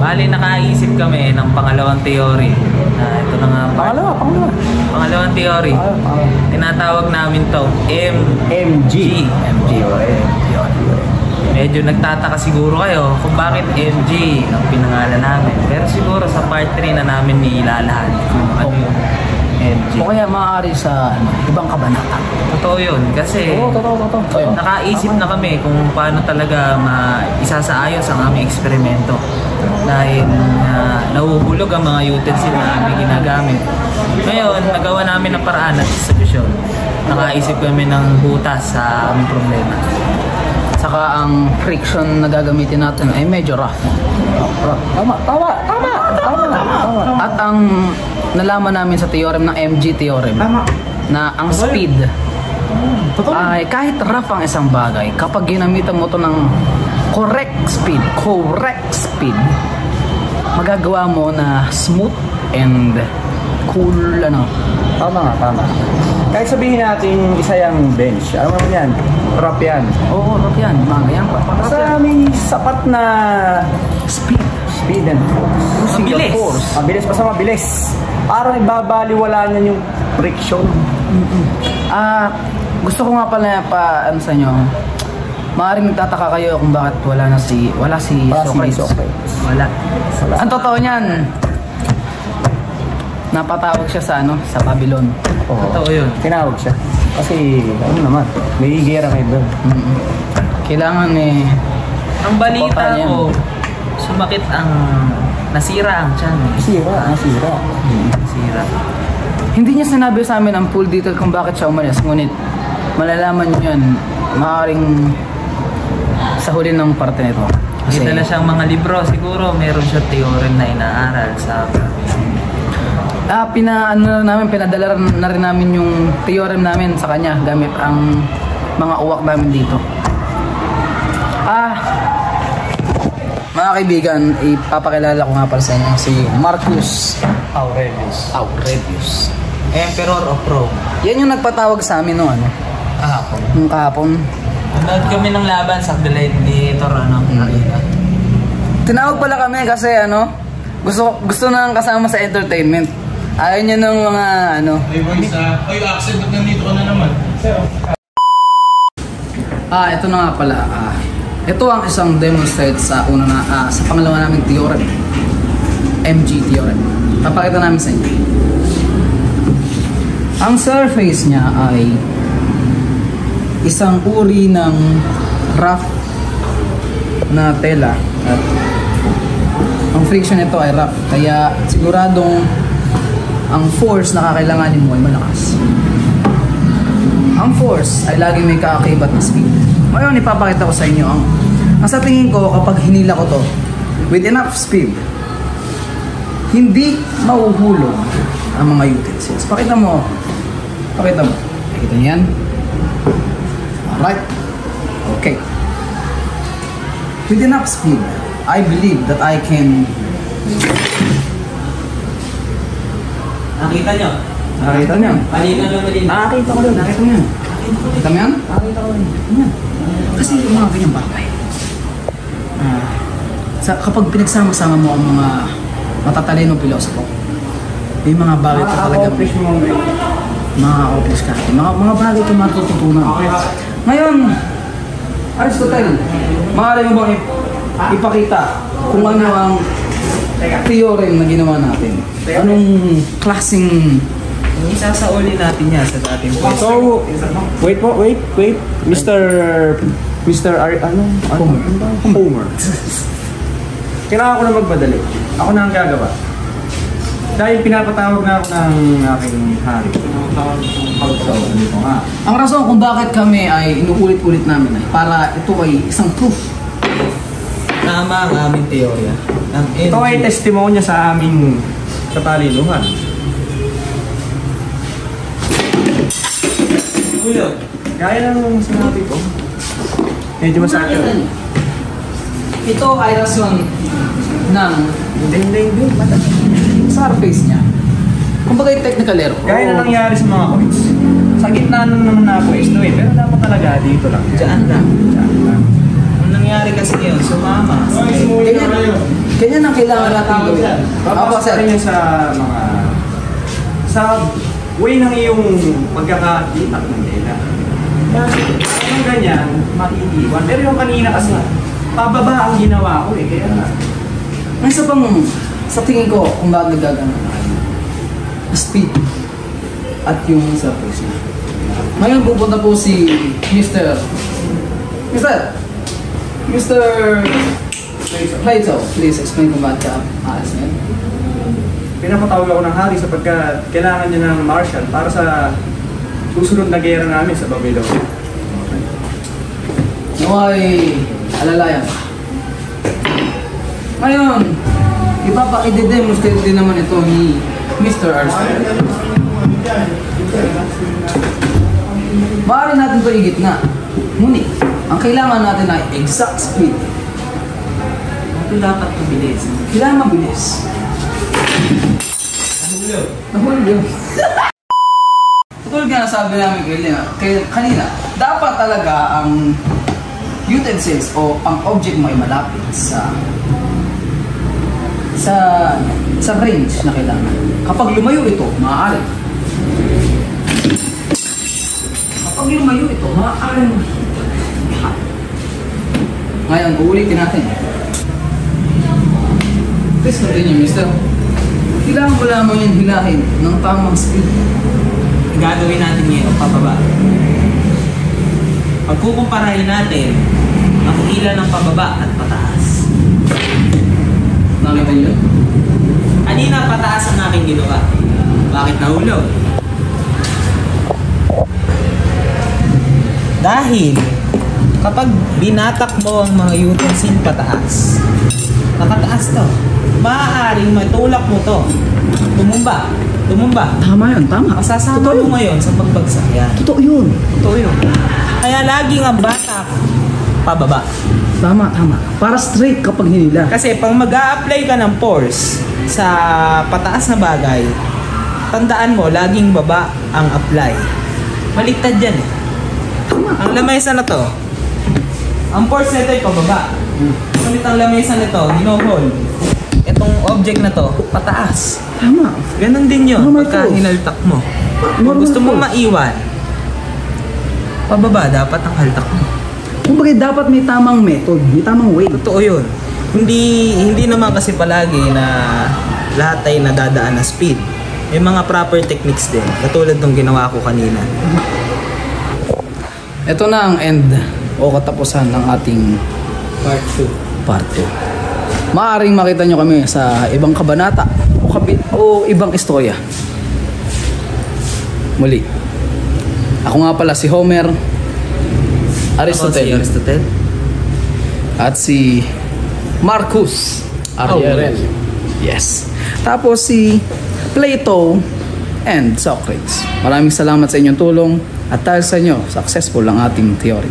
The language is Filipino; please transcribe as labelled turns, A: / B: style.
A: Bali, nakaisip kami ng pangalawang theory. Ito na nga. Pangalawang theory. Tinatawag namin to MG. Medyo nagtataka siguro kayo kung bakit MG ang pinangalan namin. Pero siguro sa part 3 na namin niilalahan kung ano yung MG.
B: O kaya maaari sa ibang kabanata.
A: Totoo yun. Kasi nakaisip na kami kung paano talaga isasaayos ang aming eksperimento. Dahil nahuhulog ang mga utensil na aming ginagamit. Ngayon, nagawa namin ang paraan at solusyon. Nakaisip kami ng butas sa aming problema.
B: Saka ang friction na gagamitin natin ay medyo rough. Tama. At ang nalaman namin sa theorem ng MG theorem na ang speed ay kahit rough ang isang bagay, kapag ginamitan mo to ng correct speed, magagawa mo na smooth and cool
C: Tama. Kahit sabihin natin isa yung bench, ano naman yan? Rough yan.
B: Oo, rough yan. Mga yan.
C: Basta may sapat na speed and force. Mabilis. Basta mabilis. Parang ibabaliwala niya yung friction.
B: Gusto ko nga pala sa inyo. Maaaring nagtataka kayo kung bakit wala si Socrates.
A: Wala.
B: Ang totoo niyan, napatawag siya sa Babylon.
A: Totoo yun.
C: Tinawag siya. Kasi, may gera kayo doon.
B: Kailangan
A: ang balita ko, sumakit nasira ang tiyan. Nasira.
B: Hindi niya sinabi sa amin ang full detail kung bakit siya umalis. Ngunit, malalaman niyo yan, maaaring sa huli ng parte nito.
A: Kasi dala siyang mga libro. Siguro, meron siya theorem na inaaral sa
B: pinadala na rin namin yung theorem namin sa kanya gamit ang mga uwak namin dito. Mga kaibigan, ipapakilala ko nga pala sa inyo si Marcus Aurelius,
A: Emperor of Rome.
B: Yan yung nagpatawag sa amin kahapon.
A: Nanood kami ng laban sa Gladiator Arena.
B: Tinawag pala kami kasi gusto nang kasama sa entertainment. Ayaw niya ng mga
D: accent, ba't nandito ka na naman?
B: Ito na nga pala. Ito ang isang demonstrate sa pangalawa naming theorem. MG theorem. Papakita namin sa inyo. Ang surface niya ay isang uri ng rough na tela. At ang friction nito ay rough. Kaya siguradong ang force na kakailanganin mo ay malakas. Ang force ay lagi may kaakibat na speed. Ngayon, ipapakita ko sa inyo ang sa tingin ko, kapag hinila ko to with enough speed, hindi mauhulog ang mga utensils. Pakita mo. Nakita niyo yan? Alright. Okay. With enough speed, I believe that I can...
A: Nakita nyo?
B: Nakita niyo?
A: Malinaw na malinaw.
B: Nakita ko doon. Nakita mo yan? Nakita mo yan? Nakita ko yan. Kasi yung mga ganyang bagay. Kapag pinagsama-sama mo ang mga matatalinong pilosopo, may mga bagay ka talagang ma-accomplish ka. Mga bagay ka matututunan. Ngayon, Aristotle, maaari mo bang ipakita kung ano ang theorem na ginawa natin? Anong klaseng...
A: Isasauli natin yan sa dating point.
C: So, wait. Homer. Kailangan ko na magmadali. Ako na ang gagawa. Dahil pinapatawag na ako ng aking hari. So, dito nga.
B: Ang rason kung bakit kami ay inuulit-ulit namin ay para ito ay isang proof.
A: Tama ang aming teorya.
C: Ito ay testimonya sa aming katalinuhan. Kaya lang sinabi ko. Medyo masakit.
B: Ito ay rason ng surface niya. Kumbaga yung technical error.
C: Gaya na nangyari sa mga coins. Sa gitna nun naman na pwesto eh. Pero dapat talaga dito lang.
A: Diyan lang. Ang nangyari kasi yun, sumama.
B: Ganyan ang kailangan natin gawin.
C: Papasok rin yan sa mga... sa way ng iyong pagkakakitak ng data. Dahil yung ganyan, maiiwan. Pero yung kanina kasi, pababa ang ginawa ko eh. Kaya
B: May isa pang, sa tingin ko, kung bakit nagagano speed at yung sa puso. Ngayon pupunta po si Mr. Plato, please explain kung bakit ka aalis ngayon.
C: pinapatawag ako ng hari sapagkat kailangan niya ng marshal para sa susunod na gera namin sa Babylonia.
B: Naway, alalayan. Ngayon, ipapakide-demonstrate din naman ito ni Mr. Aristotle. Maaari natin ito higit na. Ngunit, ang kailangan natin ay exact speed.
A: Ito dapat mabilis.
B: Kailangan mabilis. Nahulog yun. Katulad nga nasabi namin kanina, dapat talaga ang utensils o ang object mo ay malapit sa range na kailangan. Kapag lumayo ito, maaari. Ngayon, uulitin natin. Please continue, mister. Kailangan mo lamang yan hilahin ng tamang speed.
A: Gagawin natin ngayon, pababa. Pagkukumparahin natin ang hila ng pababa at pataas.
B: Nakita niyo?
A: Kanina pataas ang aking ginawa. Bakit nahulog? Dahil kapag binatak mo ang mga utensil pataas, nakataas to. Maaaring matulak mo to. Tumumba.
B: Tama yan, tama.
A: Masasama mo ngayon sa pagbagsak yan.
B: Totoo yun.
A: Kaya laging ang batak pababa.
B: Tama. Para straight kapag hinila.
A: Kasi pag mag-a-apply ka ng force sa pataas na bagay, tandaan mo, laging baba ang apply. Baliktad yan eh. Ang lamesa na to, ang force nito ay pababa. Ngunit ang lamesa nito, hino-hold. Itong object na to, pataas.
B: Tama.
A: Ganon din yun,
B: Normal
A: pagka
B: to.
A: hinaltak mo. Kung
B: Normal
A: gusto mo
B: to.
A: maiwan, pababa dapat ang haltak mo.
B: Kumbaga dapat may tamang method, may tamang way.
A: Totoo yun. Hindi naman kasi palagi na lahat ay nadadaan na speed. May mga proper techniques din, katulad ng ginawa ko kanina.
B: Ito na ang end o katapusan ng ating
A: Part 2.
B: Maaring makita nyo kami sa ibang kabanata o ibang istorya. Muli, ako nga pala si Homer Aristotle,
A: Aristotle.
B: at si Marcus Ariel. Yes. Tapos si Plato and Socrates. Maraming salamat sa inyong tulong at dahil sa inyo, successful ang ating theory.